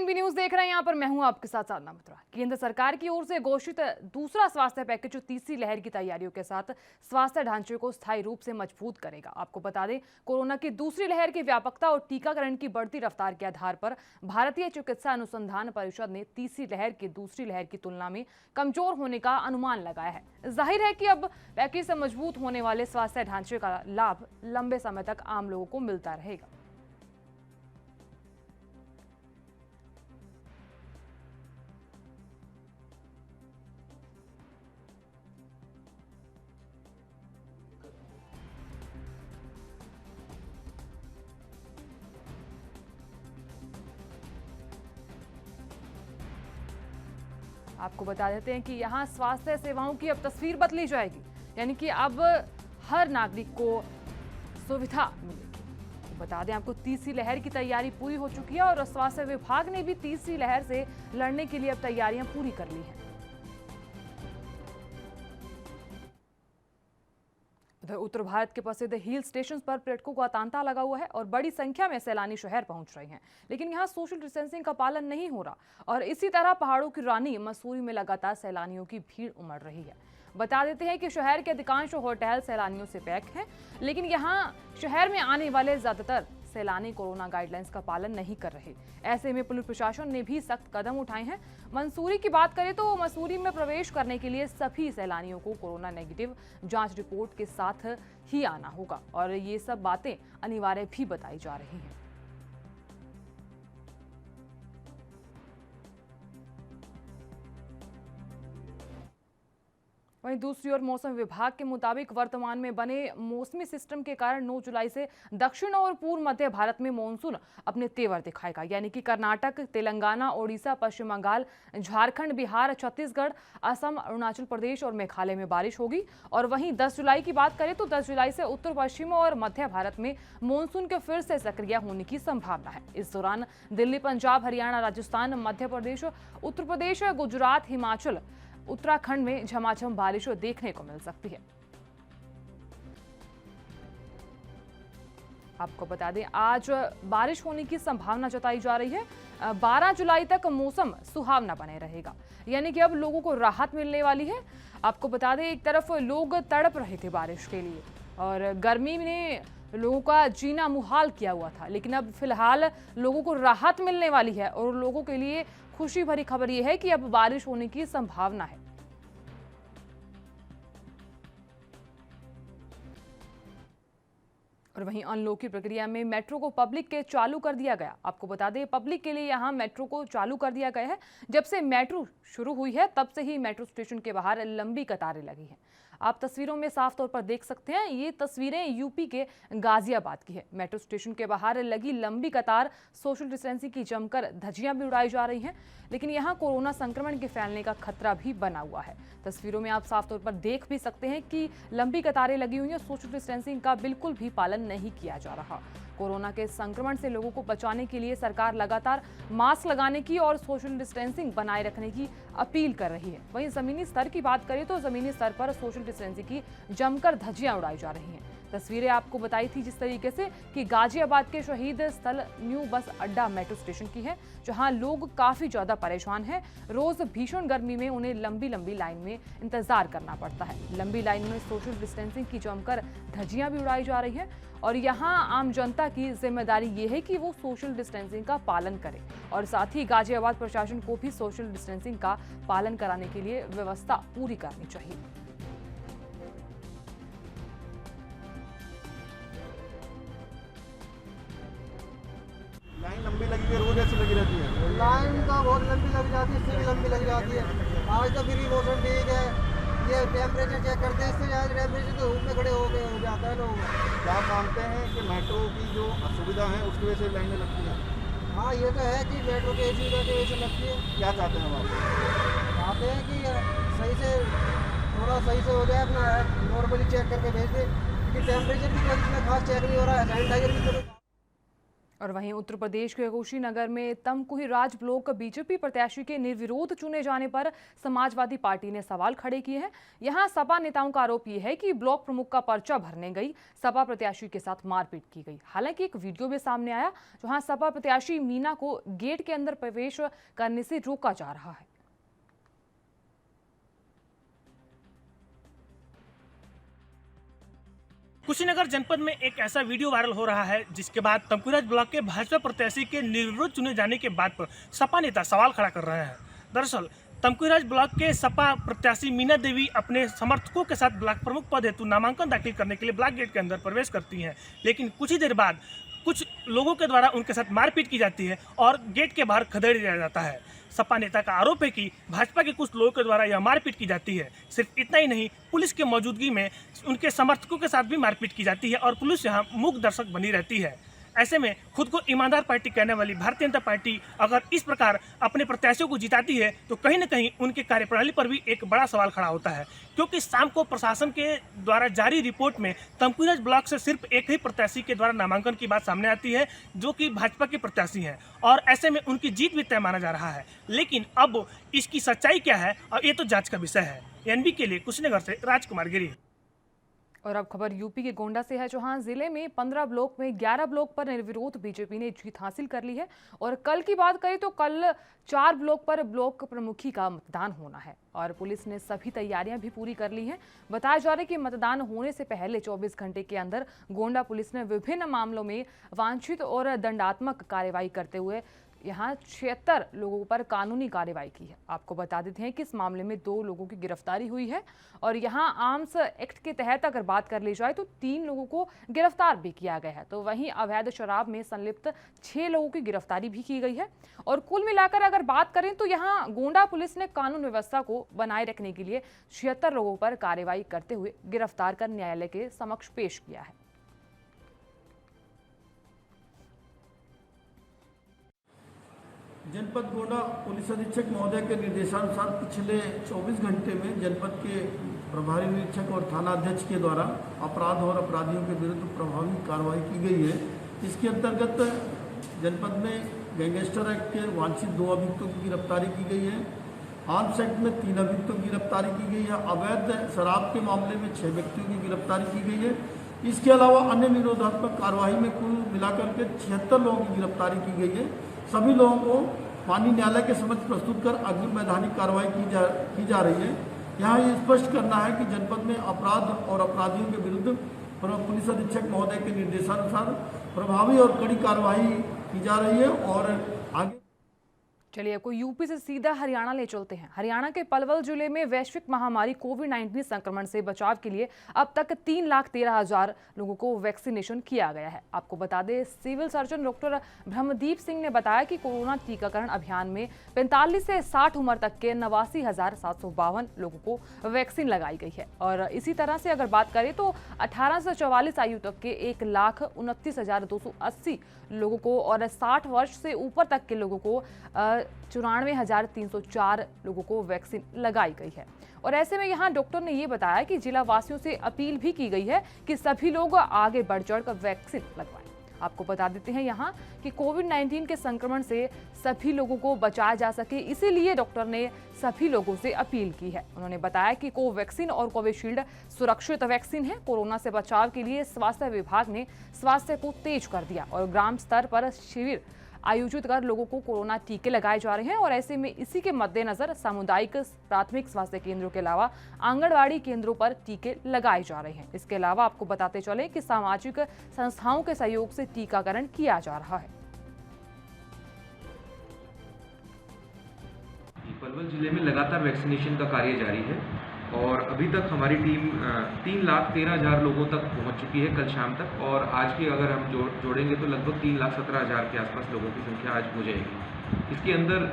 NB news देख रहे हैं। यहाँ पर मैं हूं आपके साथ साधना मित्रा। केंद्र सरकार की ओर से घोषित दूसरा स्वास्थ्य पैकेज जो तीसरी लहर की तैयारियों के साथ स्वास्थ्य ढांचे को स्थायी रूप से मजबूत करेगा। आपको बता दें, कोरोना की दूसरी लहर की व्यापकता और टीकाकरण की बढ़ती रफ्तार के आधार पर भारतीय चिकित्सा अनुसंधान परिषद ने तीसरी लहर की दूसरी लहर की तुलना में कमजोर होने का अनुमान लगाया है। जाहिर है कि अब पैकेज से मजबूत होने वाले स्वास्थ्य ढांचे का लाभ लंबे समय तक आम लोगों को मिलता रहेगा। आपको बता देते हैं कि यहाँ स्वास्थ्य सेवाओं की अब तस्वीर बदली जाएगी, यानी कि अब हर नागरिक को सुविधा मिलेगी। तो बता दें आपको, तीसरी लहर की तैयारी पूरी हो चुकी है और स्वास्थ्य विभाग ने भी तीसरी लहर से लड़ने के लिए अब तैयारियां पूरी कर ली हैं। उधर उत्तर भारत के प्रसिद्ध हिल स्टेशन पर पर्यटकों का तांता लगा हुआ है और बड़ी संख्या में सैलानी शहर पहुंच रहे हैं, लेकिन यहां सोशल डिस्टेंसिंग का पालन नहीं हो रहा और इसी तरह पहाड़ों की रानी मसूरी में लगातार सैलानियों की भीड़ उमड़ रही है। बता देते हैं कि शहर के अधिकांश होटल सैलानियों से पैक हैं, लेकिन यहां शहर में आने वाले ज्यादातर सैलानी कोरोना गाइडलाइंस का पालन नहीं कर रहे। ऐसे में पुलिस प्रशासन ने भी सख्त कदम उठाए हैं। मंसूरी की बात करें तो मसूरी में प्रवेश करने के लिए सभी सैलानियों को कोरोना नेगेटिव जांच रिपोर्ट के साथ ही आना होगा और ये सब बातें अनिवार्य भी बताई जा रही हैं। वहीं दूसरी ओर मौसम विभाग के मुताबिक वर्तमान में बने मौसमी सिस्टम के कारण 9 जुलाई से दक्षिण और पूर्व मध्य भारत में मानसून अपने तेवर दिखाएगा, यानी कि कर्नाटक, तेलंगाना, ओडिशा, पश्चिम बंगाल, झारखंड, बिहार, छत्तीसगढ़, असम, अरुणाचल प्रदेश और मेघालय में बारिश होगी। और वहीं 10 जुलाई की बात करें तो 10 जुलाई से उत्तर पश्चिम और मध्य भारत में मानसून के फिर से सक्रिय होने की संभावना है। इस दौरान दिल्ली, पंजाब, हरियाणा, राजस्थान, मध्य प्रदेश, उत्तर प्रदेश, गुजरात, हिमाचल, उत्तराखंड में झमाझम बारिश देखने को मिल सकती है। आपको बता दें, आज बारिश होने की संभावना जताई जा रही है। 12 जुलाई तक मौसम सुहावना बने रहेगा, यानी कि अब लोगों को राहत मिलने वाली है। आपको बता दें, एक तरफ लोग तड़प रहे थे बारिश के लिए और गर्मी ने लोगों का जीना मुहाल किया हुआ था, लेकिन अब फिलहाल लोगों को राहत मिलने वाली है और लोगों के लिए खुशी भरी खबर यह है कि अब बारिश होने की संभावना है। और वहीं अनलॉक की प्रक्रिया में मेट्रो को पब्लिक के चालू कर दिया गया। आपको बता दें, पब्लिक के लिए यहां मेट्रो को चालू कर दिया गया है। जब से मेट्रो शुरू हुई है तब से ही मेट्रो स्टेशन के बाहर लंबी कतारें लगी हैं। आप तस्वीरों में साफ तौर पर देख सकते हैं, ये तस्वीरें यूपी के गाजियाबाद की है। मेट्रो स्टेशन के बाहर लगी लंबी कतार, सोशल डिस्टेंसिंग की जमकर धज्जियां भी उड़ाई जा रही हैं, लेकिन यहाँ कोरोना संक्रमण के फैलने का खतरा भी बना हुआ है। तस्वीरों में आप साफ तौर पर देख भी सकते हैं कि लंबी कतारें लगी हुई हैं। सोशल डिस्टेंसिंग का बिल्कुल भी पालन नहीं किया जा रहा। कोरोना के संक्रमण से लोगों को बचाने के लिए सरकार लगातार मास्क लगाने की और सोशल डिस्टेंसिंग बनाए रखने की अपील कर रही है। वहीं जमीनी स्तर की बात करें तो जमीनी स्तर पर सोशल डिस्टेंसिंग की जमकर धज्जियां उड़ाई जा रही हैं। तस्वीरें आपको बताई थी जिस तरीके से कि गाजियाबाद के शहीद स्थल न्यू बस अड्डा मेट्रो स्टेशन की है, जहां लोग काफी ज्यादा परेशान हैं। रोज भीषण गर्मी में उन्हें लंबी लंबी लाइन में इंतजार करना पड़ता है। लंबी लाइन में सोशल डिस्टेंसिंग की जमकर धज्जियां भी उड़ाई जा रही है और यहां आम जनता की जिम्मेदारी ये है कि वो सोशल डिस्टेंसिंग का पालन करे और साथ ही गाजियाबाद प्रशासन को भी सोशल डिस्टेंसिंग का पालन कराने के लिए व्यवस्था पूरी करनी चाहिए। लाइन लंबी लगी है, रोज ऐसी लगी रहती है। लाइन का बहुत लंबी लग जाती है, इससे भी लंबी लग जाती है। आज तो फिर मौसम ठीक है, ये टेम्परेचर चेक करते हैं, इससे ज़्यादा टेम्परेचर तो धूप में खड़े हो जाता है लोग। क्या आप मानते हैं कि मेट्रो की जो असुविधा है उसकी वजह से लाइनें लगती हैं? हाँ, ये तो है कि मेट्रो की सुविधा की वजह से लगती है। क्या चाहते हैं आप? चाहते हैं कि सही से थोड़ा सही से हो जाए, अपना नॉर्मली चेक करके भेज दें, क्योंकि टेम्परेचर की वजह से खास चेक नहीं हो रहा है, सैनिटाइजर की जरूरत। और वहीं उत्तर प्रदेश के कुशीनगर में तमकुही राज ब्लॉक बीजेपी प्रत्याशी के निर्विरोध चुने जाने पर समाजवादी पार्टी ने सवाल खड़े किए हैं। यहां सपा नेताओं का आरोप यह है कि ब्लॉक प्रमुख का पर्चा भरने गई सपा प्रत्याशी के साथ मारपीट की गई। हालांकि एक वीडियो भी सामने आया जहां सपा प्रत्याशी मीना को गेट के अंदर प्रवेश करने से रोका जा रहा है। कुशीनगर जनपद में एक ऐसा वीडियो वायरल हो रहा है जिसके बाद तमकुहीराज ब्लॉक के भाजपा प्रत्याशी के निर्विरोध चुने जाने के बाद पर सपा नेता सवाल खड़ा कर रहे हैं। दरअसल तमकुहीराज ब्लॉक के सपा प्रत्याशी मीना देवी अपने समर्थकों के साथ ब्लॉक प्रमुख पद हेतु नामांकन दाखिल करने के लिए ब्लॉक गेट के अंदर प्रवेश करती हैं, लेकिन कुछ ही देर बाद कुछ लोगों के द्वारा उनके साथ मारपीट की जाती है और गेट के बाहर खदेड़ दिया जाता है। सपा नेता का आरोप है कि भाजपा के कुछ लोगों के द्वारा यह मारपीट की जाती है। सिर्फ इतना ही नहीं, पुलिस के मौजूदगी में उनके समर्थकों के साथ भी मारपीट की जाती है और पुलिस यहाँ मूक दर्शक बनी रहती है। ऐसे में खुद को ईमानदार पार्टी कहने वाली भारतीय जनता पार्टी अगर इस प्रकार अपने प्रत्याशियों को जिताती है तो कहीं न कहीं उनके कार्यप्रणाली पर भी एक बड़ा सवाल खड़ा होता है, क्योंकि शाम को प्रशासन के द्वारा जारी रिपोर्ट में तमकुहीराज ब्लॉक से सिर्फ एक ही प्रत्याशी के द्वारा नामांकन की बात सामने आती है जो कि भाजपा के प्रत्याशी हैं और ऐसे में उनकी जीत भी तय माना जा रहा है। लेकिन अब इसकी सच्चाई क्या है और ये तो जाँच का विषय है। एनबी के लिए कुशीनगर से राजकुमार गिरी। और अब खबर यूपी के गोंडा से है, जहां जिले में 15 ब्लॉक में 11 ब्लॉक पर निर्विरोध बीजेपी ने जीत हासिल कर ली है। और कल की बात करें तो कल 4 ब्लॉक पर ब्लॉक प्रमुखी का मतदान होना है और पुलिस ने सभी तैयारियां भी पूरी कर ली हैं। बताया जा रहा है कि मतदान होने से पहले 24 घंटे के अंदर गोंडा पुलिस ने विभिन्न मामलों में वांछित और दंडात्मक कार्रवाई करते हुए यहाँ 76 लोगों पर कानूनी कार्रवाई की है। आपको बता देते हैं कि इस मामले में 2 लोगों की गिरफ्तारी हुई है और यहाँ आर्म्स एक्ट के तहत अगर बात कर ली जाए तो 3 लोगों को गिरफ्तार भी किया गया है। तो वहीं अवैध शराब में संलिप्त 6 लोगों की गिरफ्तारी भी की गई है। और कुल मिलाकर अगर बात करें तो यहाँ गोंडा पुलिस ने कानून व्यवस्था को बनाए रखने के लिए 76 लोगों पर कार्रवाई करते हुए गिरफ्तार कर न्यायालय के समक्ष पेश किया है। जनपद गोंडा पुलिस अधीक्षक महोदय के निर्देशानुसार पिछले 24 घंटे में जनपद के प्रभारी निरीक्षक और थाना अध्यक्ष के द्वारा अपराध और अपराधियों के विरुद्ध प्रभावी कार्रवाई की गई है। इसके अंतर्गत जनपद में गैंगस्टर एक्ट के वांछित 2 अभियुक्तों की गिरफ्तारी की गई है। आर्म्स एक्ट में 3 अभियुक्तों की गिरफ्तारी की गई है। अवैध शराब के मामले में 6 व्यक्तियों की गिरफ्तारी की गई है। इसके अलावा अन्य निरोधात्मक कार्रवाई में कुल मिलाकर के 76 लोगों की गिरफ्तारी की गई है। सभी लोगों को माननीय न्यायालय के समक्ष प्रस्तुत कर अग्रिम वैधानिक कार्रवाई की जा रही है। यहाँ ये स्पष्ट करना है कि जनपद में अपराध और अपराधियों के विरुद्ध पुलिस अधीक्षक महोदय के निर्देशानुसार प्रभावी और कड़ी कार्रवाई की जा रही है। और आगे चलिए आपको यूपी से सीधा हरियाणा ले चलते हैं। हरियाणा के पलवल जिले में वैश्विक महामारी कोविड-19 संक्रमण से बचाव के लिए अब तक 3,13,000 लोगों को वैक्सीनेशन किया गया है। आपको बता दें, civil surgeon doctor Brahmdeep Singh ने बताया कि कोरोना टीकाकरण अभियान में 45 से 60 उम्र तक के 89,752 लोगों को वैक्सीन लगाई गई है। और इसी तरह से अगर बात करें तो 18 से 44 आयु तक के 1,29,280 लोगों को और 60 वर्ष से ऊपर तक के लोगों को 94,304 लोगों को वैक्सीन लगाई गई है। और ऐसे में यहाँ डॉक्टर ने ये बताया कि जिला वासियों से अपील भी की गई है कि सभी लोग आगे बढ़ चढ़कर वैक्सीन लगवाएं। आपको बता देते हैं यहाँ कि कोविड-19 के संक्रमण से सभी लोगों को बचाया जा सके, इसीलिए डॉक्टर ने सभी लोगों से अपील की है। उन्होंने बताया कि कोवैक्सीन और कोविशील्ड सुरक्षित वैक्सीन है। कोरोना से बचाव के लिए स्वास्थ्य विभाग ने स्वास्थ्य को तेज कर दिया और ग्राम स्तर पर शिविर आयोजित कर लोगों को कोरोना टीके लगाए जा रहे हैं। और ऐसे में इसी के मद्देनजर सामुदायिक प्राथमिक स्वास्थ्य केंद्रों के अलावा आंगनबाड़ी केंद्रों पर टीके लगाए जा रहे हैं। इसके अलावा आपको बताते चले कि सामाजिक संस्थाओं के सहयोग से टीकाकरण किया जा रहा है। पलवल जिले में लगातार वैक्सीनेशन का कार्य जारी है और अभी तक हमारी टीम 3,13,000 लोगों तक पहुंच चुकी है कल शाम तक। और आज की अगर हम जोड़ेंगे तो लगभग 3,17,000 के आसपास लोगों की संख्या आज हो जाएगी। इसके अंदर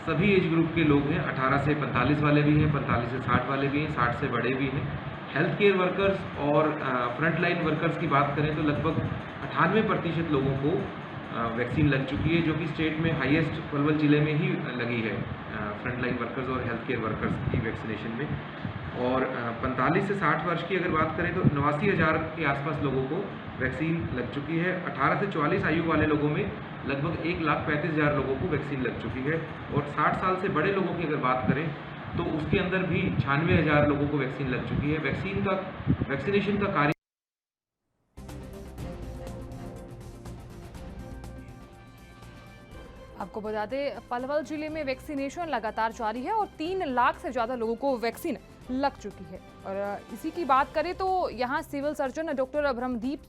सभी एज ग्रुप के लोग हैं, 18 से 45 वाले भी हैं, 45 से 60 वाले भी हैं, 60 से बड़े भी हैं। हेल्थ केयर वर्कर्स और फ्रंटलाइन वर्कर्स की बात करें तो लगभग 98% लोगों को वैक्सीन लग चुकी है, जो कि स्टेट में हाईएस्ट पलवल जिले में ही लगी है फ्रंटलाइन वर्कर्स और हेल्थ केयर वर्कर्स की वैक्सीनेशन में। और 45 से 60 वर्ष की अगर बात करें तो 89,000 के आसपास लोगों को वैक्सीन लग चुकी है। 18 से 44 आयु वाले लोगों में लगभग 1,35,000 लोगों को वैक्सीन लग चुकी है। और 60 साल से बड़े लोगों की अगर बात करें तो उसके अंदर भी 96,000 लोगों को वैक्सीन लग चुकी है। वैक्सीनेशन का कार्य आपको बता दें, पलवल जिले में वैक्सीनेशन लगातार जारी है और 3 लाख से ज़्यादा लोगों को वैक्सीन लग चुकी है। और इसी की बात करें तो यहाँ सिविल सर्जन डॉक्टर ब्रह्मदीप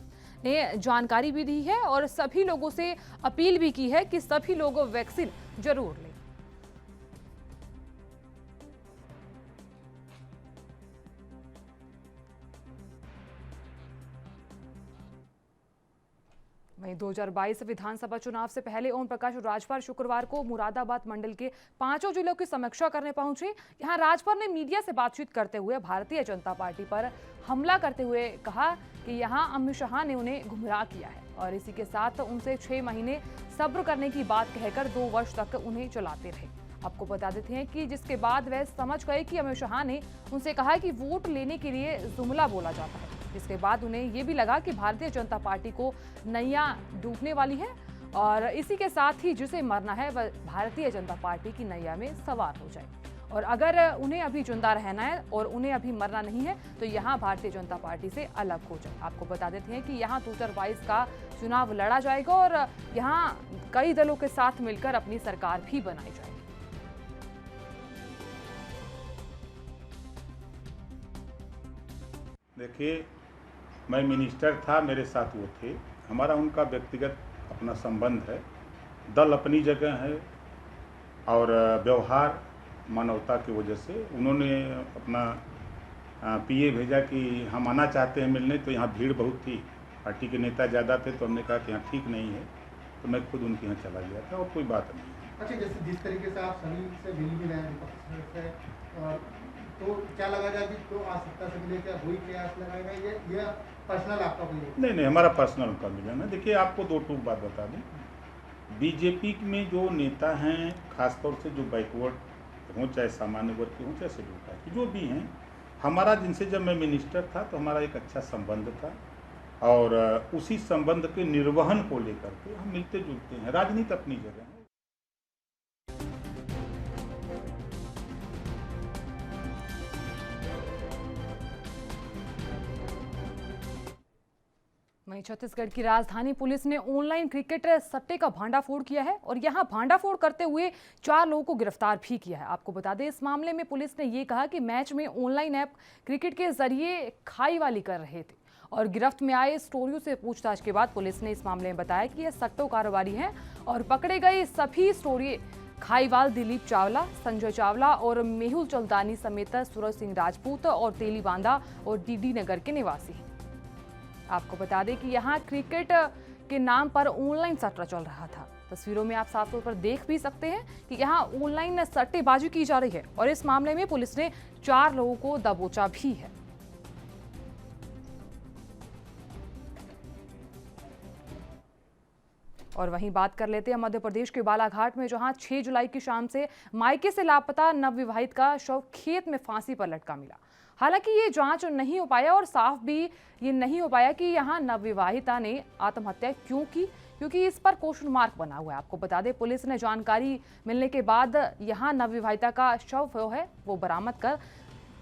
ने जानकारी भी दी है और सभी लोगों से अपील भी की है कि सभी लोग वैक्सीन जरूर लें। वहीं 2022 विधानसभा चुनाव से पहले ओम प्रकाश राजभर शुक्रवार को मुरादाबाद मंडल के 5 जिलों की समीक्षा करने पहुंचे। यहां राजभर ने मीडिया से बातचीत करते हुए भारतीय जनता पार्टी पर हमला करते हुए कहा कि यहां अमित शाह ने उन्हें गुमराह किया है और इसी के साथ उनसे 6 महीने सब्र करने की बात कहकर 2 वर्ष तक उन्हें चलाते रहे। आपको बता देते हैं कि जिसके बाद वह समझ गए कि अमित शाह ने उनसे कहा कि वोट लेने के लिए जुमला बोला जाता है। इसके बाद उन्हें ये भी लगा कि भारतीय जनता पार्टी को नैया डूबने वाली है और इसी के साथ ही जिसे मरना है वह भारतीय जनता पार्टी की नैया में सवार हो जाए और अगर उन्हें अभी जिंदा रहना है और उन्हें अभी मरना नहीं है तो यहाँ भारतीय जनता पार्टी से अलग हो जाए। आपको बता देते हैं कि यहाँ 2022 का चुनाव लड़ा जाएगा और यहाँ कई दलों के साथ मिलकर अपनी सरकार भी बनाई जाएगी। देखिए, मैं मिनिस्टर था, मेरे साथ वो थे, हमारा उनका व्यक्तिगत अपना संबंध है, दल अपनी जगह है और व्यवहार मानवता की वजह से उन्होंने अपना पीए भेजा कि हम आना चाहते हैं मिलने, तो यहाँ भीड़ बहुत थी, पार्टी के नेता ज़्यादा थे, तो हमने कहा कि यहाँ ठीक नहीं है, तो मैं खुद उनके यहाँ चला गया था और कोई बात नहीं। अच्छा, जैसे जिस तरीके से आप सभी से मिल भी रहे हैं विपक्ष से, तो क्या लगा जाए कि तो आ सकता से मिले, क्या वही प्रयास लगाएगा ये पर्सनल आपका कोई? नहीं, हमारा पर्सनल उनका मिलन है। देखिए, आपको 2 टूक बात बता दें, बीजेपी में जो नेता हैं, खासतौर से जो बैकवर्ड हों, चाहे सामान्य वर्ग के हों, चाहे शेड्यूल कास्ट के जो भी हैं, हमारा जिनसे जब मैं मिनिस्टर था तो हमारा एक अच्छा संबंध था और उसी संबंध के निर्वहन को लेकर के हम मिलते जुलते हैं। राजनीति अपनी जगह है। वहीं छत्तीसगढ़ की राजधानी पुलिस ने ऑनलाइन क्रिकेट सट्टे का भांडाफोड़ किया है और यहां भांडाफोड़ करते हुए 4 लोगों को गिरफ्तार भी किया है। आपको बता दें, इस मामले में पुलिस ने ये कहा कि मैच में ऑनलाइन ऐप क्रिकेट के जरिए खाई वाली कर रहे थे और गिरफ्त में आए स्टोरियों से पूछताछ के बाद पुलिस ने इस मामले में बताया कि यह सट्टो कारोबारी है और पकड़े गए सभी स्टोरी खाईवाल दिलीप चावला, संजय चावला और मेहुल चंदानी समेत सूरज सिंह राजपूत और तेलीबांदा और डीडी नगर के निवासी हैं। आपको बता दें कि यहाँ क्रिकेट के नाम पर ऑनलाइन सट्टा चल रहा था। तस्वीरों में आप साफ तौर पर देख भी सकते हैं कि यहाँ ऑनलाइन सट्टेबाजी की जा रही है और इस मामले में पुलिस ने 4 लोगों को दबोचा भी है। और वहीं बात कर लेते हैं मध्य प्रदेश के बालाघाट में, जहां 6 जुलाई की शाम से मायके से लापता नवविवाहित का शव खेत में फांसी पर लटका मिला। हालांकि ये जांच नहीं हो पाया और साफ भी ये नहीं हो पाया कि यहां नवविवाहिता ने आत्महत्या क्यों की, क्योंकि इस पर क्वेश्चन मार्क बना हुआ है। आपको बता दें, पुलिस ने जानकारी मिलने के बाद यहां नवविवाहिता का शव है वो बरामद कर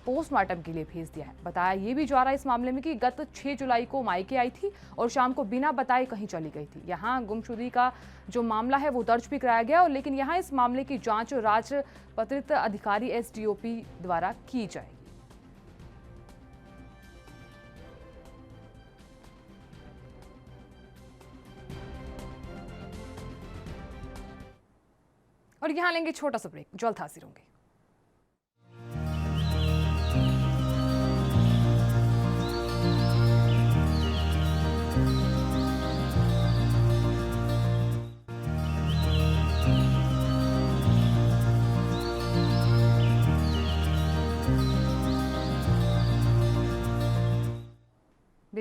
पोस्टमार्टम के लिए भेज दिया है। बताया ये भी जा रहा है इस मामले में कि गत 6 जुलाई को मायके आई थी और शाम को बिना बताए कहीं चली गई थी। यहाँ गुमशुदगी का जो मामला है वो दर्ज भी कराया गया और लेकिन यहाँ इस मामले की जांच राजपत्रित अधिकारी SDOP द्वारा की जाएगी। और यहाँ लेंगे छोटा सा ब्रेक, जल्द हाजिर होंगे।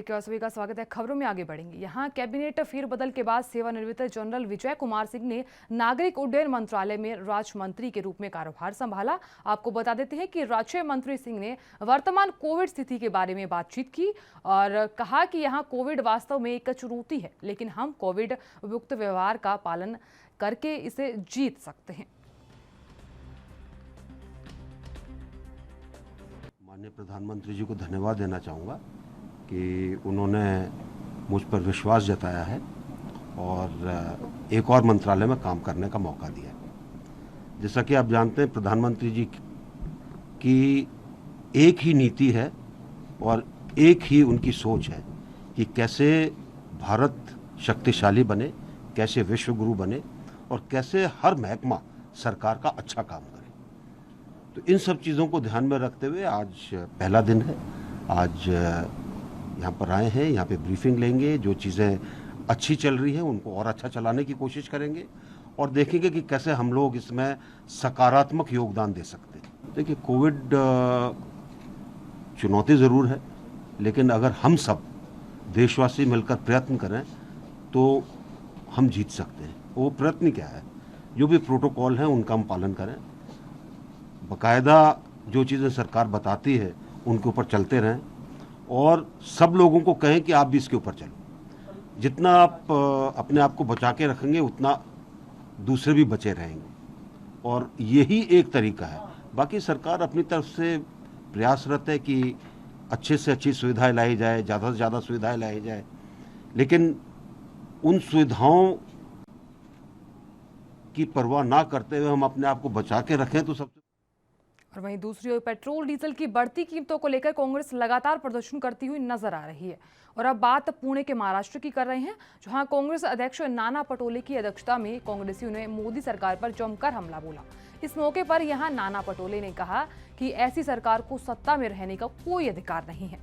देखिए और सभी का स्वागत है। खबरों में आगे बढ़ेंगे। यहाँ कैबिनेट फेरबदल के बाद सेवानिवृत्त जनरल विजय कुमार सिंह ने नागरिक उड्डयन मंत्रालय में राज्य मंत्री के रूप में कार्यभार संभाला। आपको बता देते हैं कि राज्य मंत्री सिंह ने वर्तमान कोविड स्थिति के बारे में बातचीत की और कहा कि यहाँ कोविड वास्तव में एक चुनौती है, लेकिन हम कोविड युक्त व्यवहार का पालन करके इसे जीत सकते हैं। माननीय प्रधानमंत्री जी को धन्यवाद देना चाहूँगा कि उन्होंने मुझ पर विश्वास जताया है और एक और मंत्रालय में काम करने का मौका दिया। जैसा कि आप जानते हैं, प्रधानमंत्री जी की एक ही नीति है और एक ही उनकी सोच है कि कैसे भारत शक्तिशाली बने, कैसे विश्व गुरु बने और कैसे हर महकमा सरकार का अच्छा काम करे। तो इन सब चीज़ों को ध्यान में रखते हुए आज पहला दिन है। आज यहाँ पर आए हैं, यहाँ पे ब्रीफिंग लेंगे। जो चीज़ें अच्छी चल रही हैं उनको और अच्छा चलाने की कोशिश करेंगे और देखेंगे कि कैसे हम लोग इसमें सकारात्मक योगदान दे सकते हैं। देखिए, कोविड चुनौती ज़रूर है, लेकिन अगर हम सब देशवासी मिलकर प्रयत्न करें तो हम जीत सकते हैं। वो प्रयत्न क्या है, जो भी प्रोटोकॉल हैं उनका हम पालन करें, बाकायदा जो चीज़ें सरकार बताती है उनके ऊपर चलते रहें और सब लोगों को कहें कि आप भी इसके ऊपर चलो। जितना आप अपने आप को बचा के रखेंगे उतना दूसरे भी बचे रहेंगे और यही एक तरीका है। बाकी सरकार अपनी तरफ से प्रयासरत है कि अच्छे से अच्छी सुविधाएं लाई जाए, ज़्यादा से ज़्यादा सुविधाएं लाई जाए, लेकिन उन सुविधाओं की परवाह ना करते हुए हम अपने आप को बचा के रखें तो सबसे। और वहीं दूसरी ओर पेट्रोल डीजल की बढ़ती कीमतों को लेकर कांग्रेस लगातार प्रदर्शन करती हुई नजर आ रही है। और अब बात पुणे के महाराष्ट्र की कर रहे हैं, जहां कांग्रेस अध्यक्ष नाना पटोले की अध्यक्षता में कांग्रेसियों ने मोदी सरकार पर जमकर हमला बोला। इस मौके पर यहां नाना पटोले ने कहा कि ऐसी सरकार को सत्ता में रहने का कोई अधिकार नहीं है।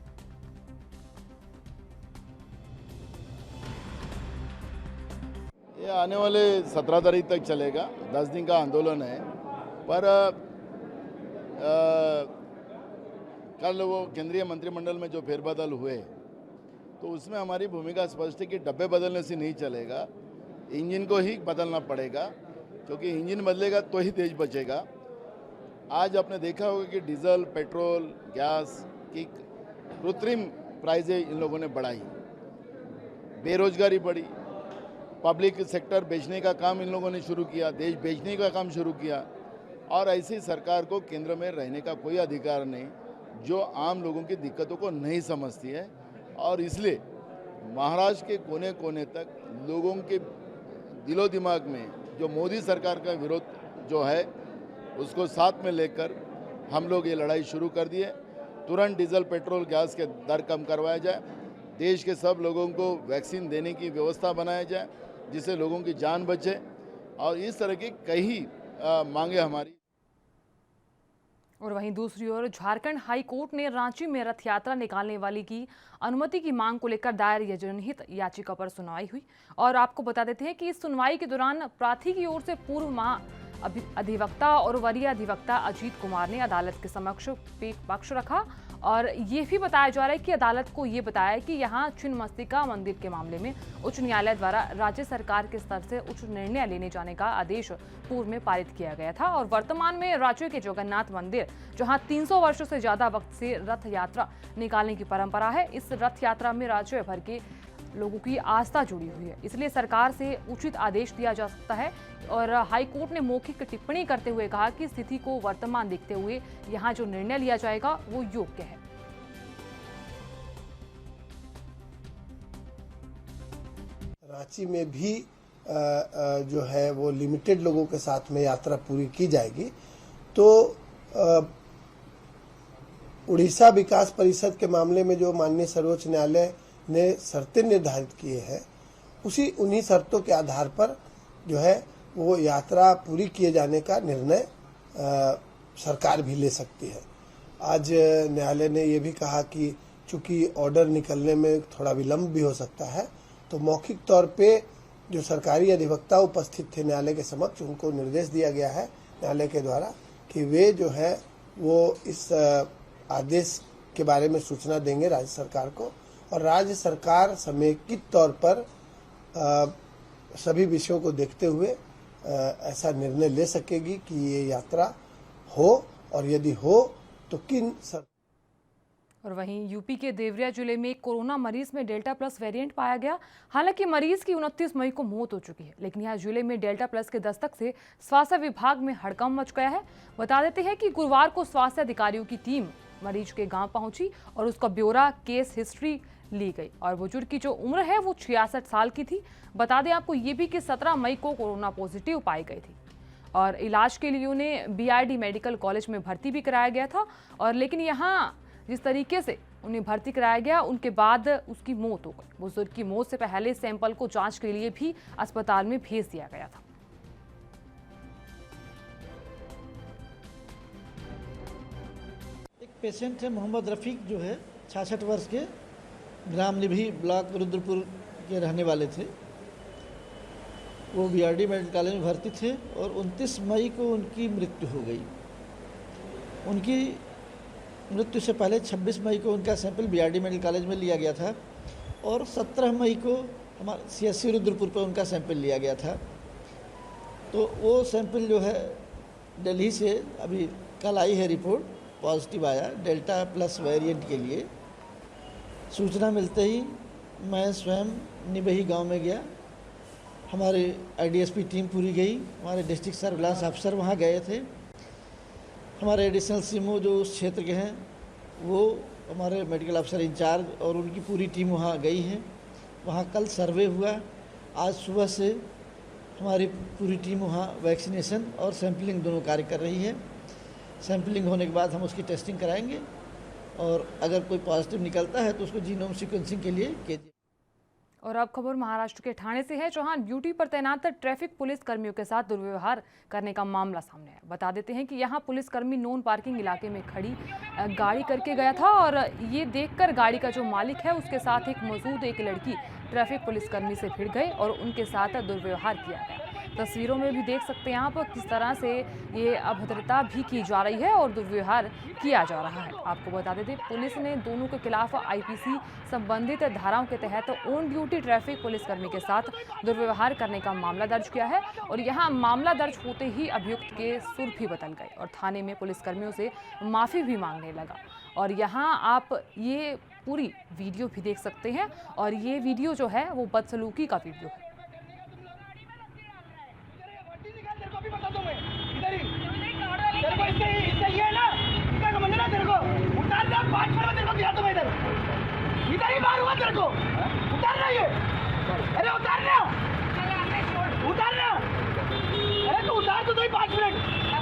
ये आने वाले 17 तारीख तक चलेगा, 10 दिन का आंदोलन है। पर कल वो केंद्रीय मंत्रिमंडल में जो फेरबदल हुए तो उसमें हमारी भूमिका स्पष्ट है कि डब्बे बदलने से नहीं चलेगा, इंजन को ही बदलना पड़ेगा, क्योंकि इंजन बदलेगा तो ही देश बचेगा। आज आपने देखा होगा कि डीजल, पेट्रोल, गैस की कृत्रिम प्राइजें इन लोगों ने बढ़ाई, बेरोजगारी बढ़ी, पब्लिक सेक्टर बेचने का काम इन लोगों ने शुरू किया, देश बेचने का काम शुरू किया। और ऐसी सरकार को केंद्र में रहने का कोई अधिकार नहीं जो आम लोगों की दिक्कतों को नहीं समझती है। और इसलिए महाराष्ट्र के कोने कोने तक लोगों के दिलो दिमाग में जो मोदी सरकार का विरोध जो है उसको साथ में लेकर हम लोग ये लड़ाई शुरू कर दिए। तुरंत डीजल, पेट्रोल, गैस के दर कम करवाया जाए, देश के सब लोगों को वैक्सीन देने की व्यवस्था बनाया जाए जिससे लोगों की जान बचे। और इस तरह की कई मांगे हमारी। और वहीं दूसरी ओर झारखंड हाई कोर्ट ने रांची में रथ यात्रा निकालने वाली की अनुमति की मांग को लेकर दायर जनहित याचिका पर सुनवाई हुई। और आपको बता देते हैं कि इस सुनवाई के दौरान प्रार्थी की ओर से पूर्व अधिवक्ता और वरीय अधिवक्ता अजीत कुमार ने अदालत के समक्ष पक्ष रखा और ये भी बताया जा रहा है कि अदालत को ये बताया कि यहाँ छिन्नमस्तिका मंदिर के मामले में उच्च न्यायालय द्वारा राज्य सरकार के स्तर से उच्च निर्णय लेने जाने का आदेश पूर्व में पारित किया गया था। और वर्तमान में राज्य के जगन्नाथ मंदिर, जहाँ 300 वर्षों से ज्यादा वक्त से रथ यात्रा निकालने की परंपरा है, इस रथ यात्रा में राज्य भर के लोगों की आस्था जुड़ी हुई है, इसलिए सरकार से उचित आदेश दिया जा सकता है। और हाईकोर्ट ने मौखिक टिप्पणी करते हुए कहा कि स्थिति को वर्तमान देखते हुए यहां जो निर्णय लिया जाएगा वो योग्य है। रांची में भी जो है वो लिमिटेड लोगों के साथ में यात्रा पूरी की जाएगी। तो उड़ीसा विकास परिषद के मामले में जो माननीय सर्वोच्च न्यायालय ने शर्तें निर्धारित किए हैं, उन्हीं शर्तों के आधार पर जो है वो यात्रा पूरी किए जाने का निर्णय सरकार भी ले सकती है। आज न्यायालय ने ये भी कहा कि चूंकि ऑर्डर निकलने में थोड़ा विलंब भी हो सकता है, तो मौखिक तौर पे जो सरकारी अधिवक्ता उपस्थित थे न्यायालय के समक्ष, उनको निर्देश दिया गया है न्यायालय के द्वारा कि वे जो है वो इस आदेश के बारे में सूचना देंगे राज्य सरकार को और राज्य सरकार समेकित तौर पर सभी विषयों को देखते हुए ऐसा निर्णय ले सकेगी कि ये यात्रा हो, और यदि हो तो किन और वहीं यूपी के देवरिया जिले में एक कोरोना मरीज में डेल्टा प्लस वेरिएंट पाया गया। हालांकि मरीज की 29 मई को मौत हो चुकी है, लेकिन यहाँ जिले में डेल्टा प्लस के दस्तक से स्वास्थ्य विभाग में हड़कंप मच गया है। बता देते हैं कि गुरुवार को स्वास्थ्य अधिकारियों की टीम मरीज के गांव पहुंची और उसका ब्यौरा, केस हिस्ट्री ली गई और बुजुर्ग की जो उम्र है वो 66 साल की थी। बता दें आपको ये भी कि 17 मई को कोरोना पॉजिटिव पाई गई थी और इलाज के लिए उन्हें BRD मेडिकल कॉलेज में भर्ती भी कराया गया था। और लेकिन यहाँ जिस तरीके से उन्हें भर्ती कराया गया उनके बाद उसकी मौत हो गई। बुजुर्ग की मौत से पहले सैंपल को जांच के लिए भी अस्पताल में भेज दिया गया था। एक पेशेंट है मोहम्मद रफ़ीक, जो है 66 वर्ष के, ग्राम निभी, ब्लॉक रुद्रपुर के रहने वाले थे। वो BRD मेडिकल कॉलेज में भर्ती थे और 29 मई को उनकी मृत्यु हो गई। उनकी मृत्यु से पहले 26 मई को उनका सैंपल BRD मेडिकल कॉलेज में लिया गया था और 17 मई को हमारे CSC रुद्रपुर पर उनका सैंपल लिया गया था। तो वो सैंपल जो है दिल्ली से अभी कल आई है, रिपोर्ट पॉजिटिव आया डेल्टा प्लस वेरिएंट के लिए। सूचना मिलते ही मैं स्वयं निबही गांव में गया, हमारे IDSP टीम पूरी गई, हमारे डिस्ट्रिक्ट सर्विलांस अफसर वहां गए थे, हमारे एडिशनल CMO जो उस क्षेत्र के हैं वो, हमारे मेडिकल अफसर इंचार्ज और उनकी पूरी टीम वहां गई है। वहां कल सर्वे हुआ, आज सुबह से हमारी पूरी टीम वहां वैक्सीनेशन और सैंपलिंग दोनों कार्य कर रही है। सैंपलिंग होने के बाद हम उसकी टेस्टिंग कराएंगे और अगर कोई पॉजिटिव निकलता है तो उसको जीनोम सीक्वेंसिंग के लिए भेजें। और अब खबर महाराष्ट्र के ठाणे से है, जहां ड्यूटी पर तैनात ट्रैफिक पुलिस कर्मियों के साथ दुर्व्यवहार करने का मामला सामने आया। बता देते हैं कि यहां पुलिसकर्मी नॉन पार्किंग इलाके में खड़ी गाड़ी करके गया था और ये देखकर गाड़ी का जो मालिक है उसके साथ एक मौजूद एक लड़की ट्रैफिक पुलिसकर्मी से भिड़ गई और उनके साथ दुर्व्यवहार किया गया। तस्वीरों में भी देख सकते हैं आप किस तरह से ये अभद्रता भी की जा रही है और दुर्व्यवहार किया जा रहा है। आपको बता देते पुलिस ने दोनों के खिलाफ IPC संबंधित धाराओं के तहत ऑन ड्यूटी ट्रैफिक पुलिसकर्मी के साथ दुर्व्यवहार करने का मामला दर्ज किया है। और यहाँ मामला दर्ज होते ही अभियुक्त के सुर भी बदल गए और थाने में पुलिसकर्मियों से माफ़ी भी मांगने लगा। और यहाँ आप ये पूरी वीडियो भी देख सकते हैं और ये वीडियो जो है वो बदसलूकी का वीडियो है। इधर ही मारूंगा तेरे को, उतारना ये, अरे उतारना, उतारना, अरे तू उतार तो सही 5 मिनट,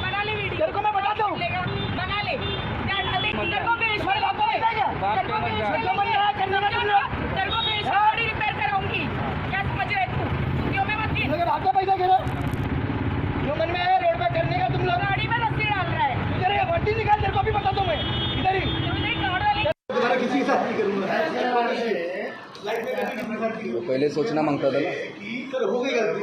बना ले वीडियो, तेरे को मैं बताता हूँ, बना ले, तेरे को भी इसमें लाता है क्या? तेरे को भी इसमें जो मन रहा करना ना तुम लोग, तेरे को भी इसमें गाड़ी रिपेयर कराऊंगी, क्या समझ रहे तू? क्यों में मत गिन, लेकिन आपका पैसा गिरा, जो मन में है रोड पे करने का तुम लोग, गाड़ी में रस्सी डाल रहा है, इधर ये वड्डी निकाल, तेरे को भी बताता हूँ मैं, इधर ही, तुम्हारा किसी के साथ नहीं करूँगा। तो पहले सोचना मांगता था ना, हो गई गलती।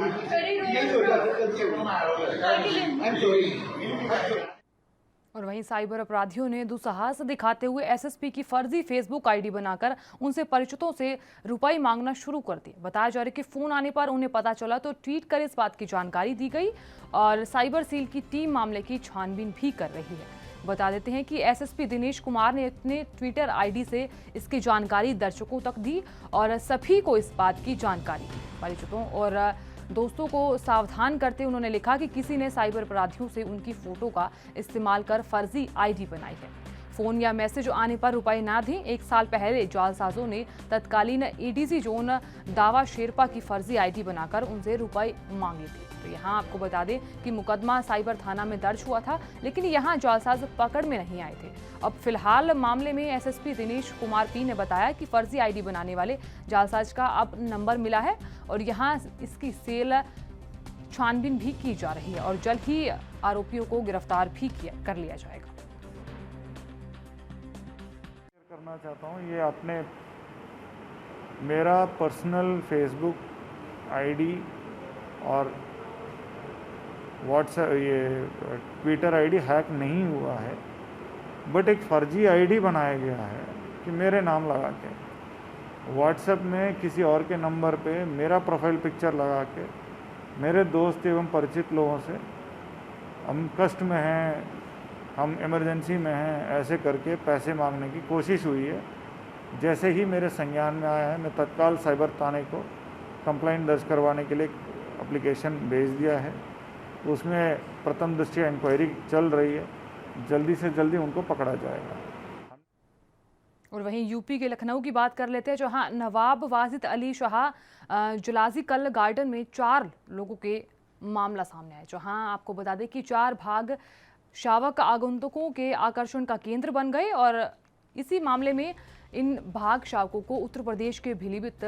और वहीं साइबर अपराधियों ने दुस्साहस दिखाते हुए SSP की फर्जी फेसबुक ID बनाकर उनसे परिचितों से रुपए मांगना शुरू कर दिए। बताया जा रहा है कि फ़ोन आने पर उन्हें पता चला तो ट्वीट कर इस बात की जानकारी दी गई और साइबर सेल की टीम मामले की छानबीन भी कर रही है। बता देते हैं कि SSP दिनेश कुमार ने अपने ट्विटर ID से इसकी जानकारी दर्शकों तक दी और सभी को इस बात की जानकारी दी। परिचितों और दोस्तों को सावधान करते उन्होंने लिखा कि किसी ने साइबर अपराधियों से उनकी फोटो का इस्तेमाल कर फर्जी ID बनाई है। फ़ोन या मैसेज आने पर रुपए ना दें। 1 साल पहले जालसाजों ने तत्कालीन ADC जोन दावा शेरपा की फर्जी ID बनाकर उनसे रुपए मांगे थे। तो यहाँ आपको बता दें कि मुकदमा साइबर थाना में दर्ज हुआ था, लेकिन यहाँ जालसाज पकड़ में नहीं आए थे। अब फिलहाल मामले में SSP दिनेश कुमार P ने बताया कि फर्जी ID बनाने वाले जालसाज का अब नंबर मिला है और यहाँ इसकी सेल छानबीन भी की जा रही है और जल्द ही आरोपियों को गिरफ्तार भी कर लिया जाएगा। करना चाहता हूँ, ये आपने मेरा पर्सनल फेसबुक ID और व्हाट्सएप ये ट्विटर ID हैक नहीं हुआ है, बट एक फर्जी ID बनाया गया है कि मेरे नाम लगा के व्हाट्सएप में किसी और के नंबर पे मेरा प्रोफाइल पिक्चर लगा के मेरे दोस्त एवं परिचित लोगों से हम कष्ट में हैं, हम इमरजेंसी में हैं, ऐसे करके पैसे मांगने की कोशिश हुई है। जैसे ही मेरे संज्ञान में आया है, मैं तत्काल साइबर थाने को कंप्लेंट दर्ज करवाने के लिए एप्लीकेशन भेज दिया है। उसमें प्रथम दृष्टया इंक्वायरी चल रही है, जल्दी से जल्दी उनको पकड़ा जाएगा। और वहीं यूपी के लखनऊ की बात कर लेते हैं, जहां नवाब वाजिद अली शाह जुलाजी कल गार्डन में 4 लोगों के मामला सामने आया। जहां आपको बता दें कि 4 भाग शावक आगंतुकों के आकर्षण का केंद्र बन गए और इसी मामले में इन भाग शावकों को उत्तर प्रदेश के पीलीभीत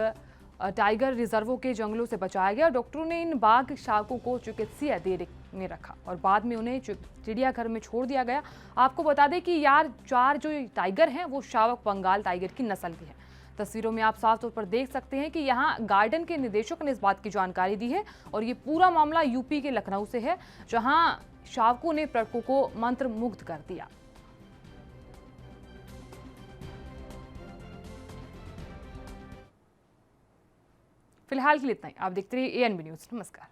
टाइगर रिजर्वों के जंगलों से बचाया गया। डॉक्टरों ने इन बाघ शावकों को चिकित्सीय अध्ययन में रखा और बाद में उन्हें चिड़ियाघर में छोड़ दिया गया। आपको बता दें कि 4 जो टाइगर हैं वो शावक बंगाल टाइगर की नस्ल के हैं। तस्वीरों में आप साफ तौर पर देख सकते हैं कि यहाँ गार्डन के निदेशक ने इस बात की जानकारी दी है और ये पूरा मामला यूपी के लखनऊ से है, जहाँ शावकों ने पर्यटकों को मंत्र मुग्ध कर दिया। फिलहाल के लिए इतना ही। आप देखते रहिए ANB न्यूज़। नमस्कार।